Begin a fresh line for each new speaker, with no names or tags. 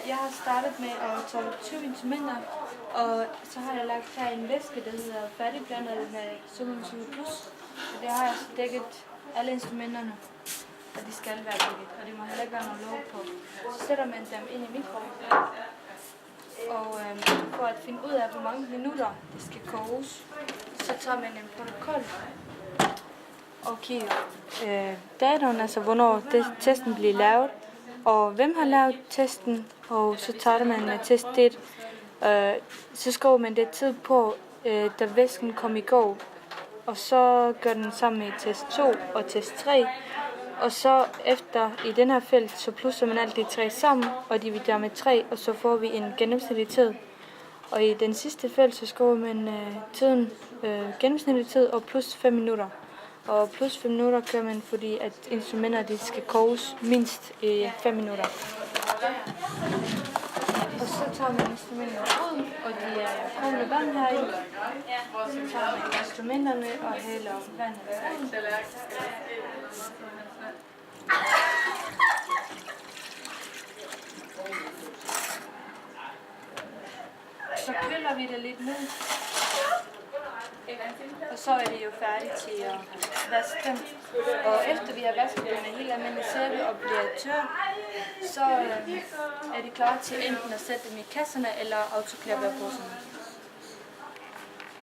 Jeg har startet med at tørre 20 instrumenter, og så har jeg lagt her en væske, der hedder færdigblandet med Summermusik Plus. Og det har jeg så dækket alle instrumenterne, og de skal være dækket, og det må heller ikke være noget låg på. Så sætter man dem ind i mikroen, og for at finde ud af, hvor mange minutter det skal koges, så tager man en protokol og kigger datoen, altså hvornår testen bliver lavet, og hvem har lavet testen, og så tager man test 1. Så skriver man det tid på, da væsken kom i går, og så gør den sammen med test 2 og test 3, og så efter i den her felt, så plusser man alt de 3 sammen, og dividerer med 3, og så får vi en gennemsnitlig tid. Og i den sidste felt, så skriver man tiden, gennemsnitlig tid og plus 5 minutter. Og plus 5 minutter kører man, fordi at instrumenter de skal koges mindst i 5 minutter. Og så tager man instrumenterne ud, og de er kolde vand heri. Så tager man instrumenterne og hælder vandet ud. Så køler vi det lidt ned. Og så er vi jo færdige til at vaske dem. Og efter vi har vasket dem med helt almindelig sæbe og bliver tør, så er de klar til enten at sætte dem i kasserne eller autoklaverbåserne.